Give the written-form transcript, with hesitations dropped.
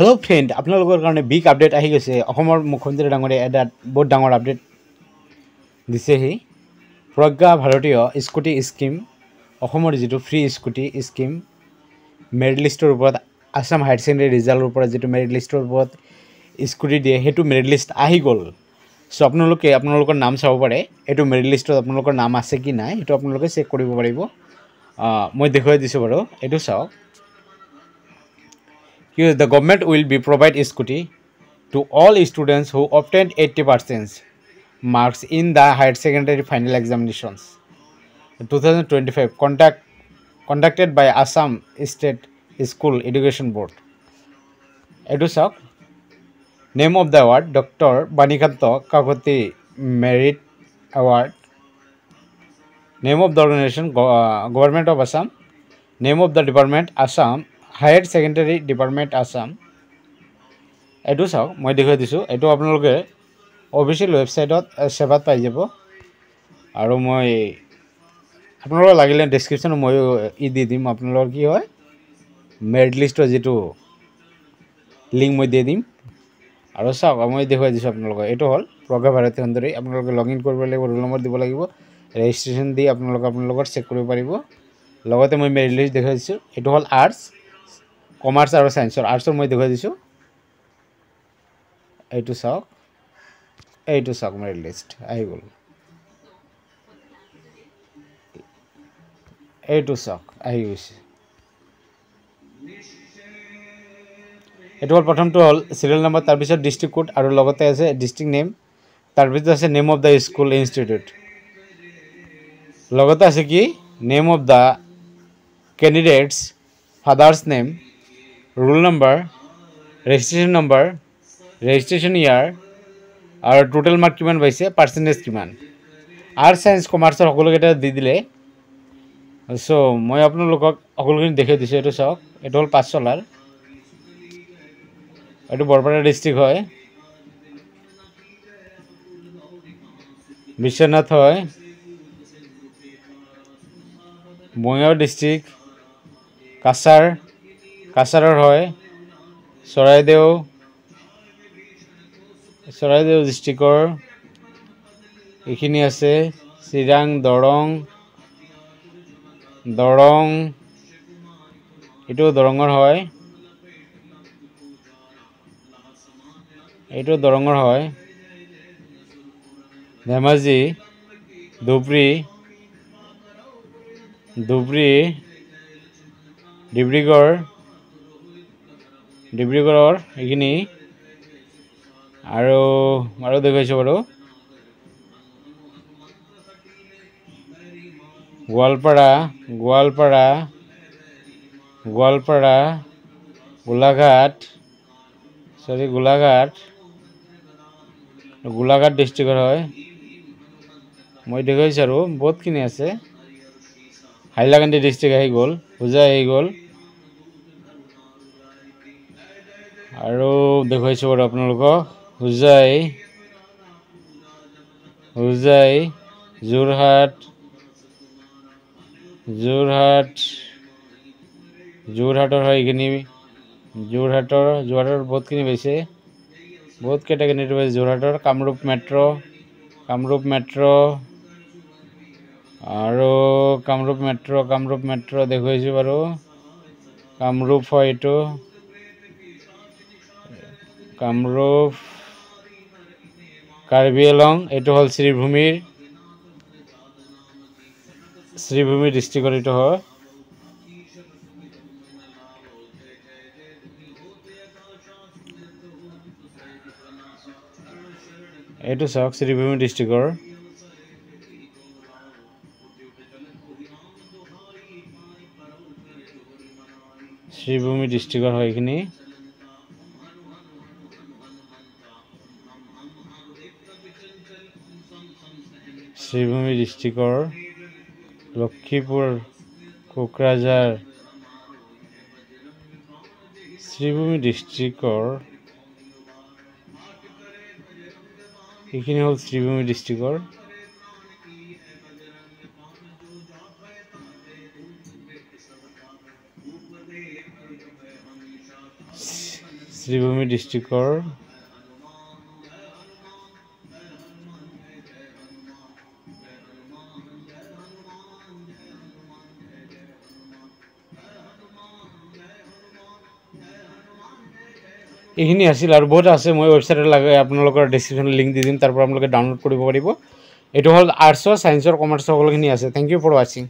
Hello friend आपलोगोर कारणे big update आहि गसे अहोमर मुख्यमंत्री डांगरे एडा बहुत डांगर अपडेट दिसेहि प्रज्ञा भारतीय स्कूटी स्कीम अहोमर जितु फ्री स्कूटी स्कीम मेरिट लिस्टर ऊपर आसाम हायर सेकेंडरी रिजाल्टर ऊपर जितु मेरिट लिस्टर ऊपर स्कूटी दिए हेतु मेरिट लिस्ट आहि गल सो आपलोगोर नाम चाब पारे एटु मेरिट लिस्टत आपलोगोर नाम आछे कि नाइ एटु आपलोगे चेक करिब पारिब मैं देखुवाइ दिसु बारु एटु चाওক The government will be provide scooty to all students who obtained 80% marks in the higher secondary final examinations 2025 conducted by Assam State School Education Board. Edu Sak name of the award Dr. Banikanto Kakoti Merit Award. Name of the organization Government of Assam. Name of the department Assam Higher Secondary Department Assam. एटू चाওক मैं देखुवाइ दिसु एटू आपलोगे official वेबसाइटत सेवात पाइ जाब और मैं आपलोगोर लागिले description मैं इ दि दिम आपलोगोर कि हय मेरिट लिस्टर जितु लिंक मैं दि दिम और चाওক मैं देखुवाइ दिसु आपलोगोर एटू हल प्रज्ञा भारती सुंदरी आपलोगे लॉगिन करिब लागिब रोल नम्बर दिब लागिब रेजिस्ट्रेशन दि आपलोगोर चेक करिब पारिब लगते मैं मेरिट लिस्ट देखुवाइ दिसु एटू हल आर्ट्स कमार्स और साइंसर आर्ट्सर मैं देखुवाइ दिसु এইটো চাওক মেৰিট লিষ্ট আহি গ'ল এইটো চাওক আহি গৈছে এইটো হল প্ৰথমটো হল সিৰিয়াল নাম্বাৰ তাৰ পিছত ডিস্ট্ৰিক্ট কোড আৰু লগতে আছে ডিস্ট্ৰিক্ট নেম তাৰ পিছত আছে name of the school institute লগতে আছে কি name of the candidates father's name roll number registration number registration year और टोटल मार्क किमान पाइसे परसेंटेज किमान आर्ट्स साइंस कमार्स सकलोकेटा दि दिले सो मैं आपलोगक सकलोखिनि देखाइ दिसु एटु चाওক एटु हल पाठशालार एटु बरपेटा डिस्ट्रिक्ट है विश्वनाथ है बङाइगाव डिस्ट्रिक्ट काछार है চৰাইদেউ ডিস্ট্ৰিক্টৰ এইখিনি আছে চিৰাং দৰং এটো দৰঙৰ হয় ধেমাজি ধুবৰী ডিব্ৰুগড়ৰ এইখিনি আৰু দেখাইছো বাৰু গোৱালপাৰা গোলাঘাট ডিস্ট্ৰিক্টৰ হয় মই দেখাইছো আৰু বহুতখিনি আছে হাইলাকান্দি ডিস্ট্ৰিক্ট আহি গ'ল হোজাই আহি গ'ল আৰু দেখাইছো বাৰু আপোনালোকক হোজাই যোৰহাটৰ হয় এইখিনি যোৰহাটৰ বহুতখিনি পাইছে বহুত কেইটাখিনি পাইছে যোৰহাটৰ কামৰূপ মেট্ৰ' আৰু কামৰূপ মেট্ৰ' দেখুৱাইছোঁ বাৰু কামৰূপ হয় এইটো কামৰূপ কাৰ্বি আংলং এইটো হল শ্ৰীভূমি ডিস্ট্ৰিক্টৰ এইটো হয় এইটো চাওক শ্ৰীভূমি ডিস্ট্ৰিক্টৰ হয় এইখিনি শ্ৰীভূমি ডিস্ট্ৰিক্টৰ লক্ষীপুৰ কোকৰাঝাৰ শ্ৰীভূমি ডিস্ট্ৰিক্টৰ এইখিনি হল শ্ৰীভূমি ডিস্ট্ৰিক্টৰ শ্ৰীভূমি ডিষ্ট্ৰিক্টৰ এইখিনি আছিল আৰু বহুত আছে মই ৱেবছাইটত লাগে আপোনালোকৰ ডেছক্ৰিপশ্যনত লিংক দি দিম তাৰ পৰা আপোনালোকে ডাউনলোড কৰিব পাৰিব এইটো হ'ল আৰ্টছৰ ছায়েন্সৰ কমাৰ্চৰ সকলোখিনি আছে থেংক ইউ ফৰ ৱাচিং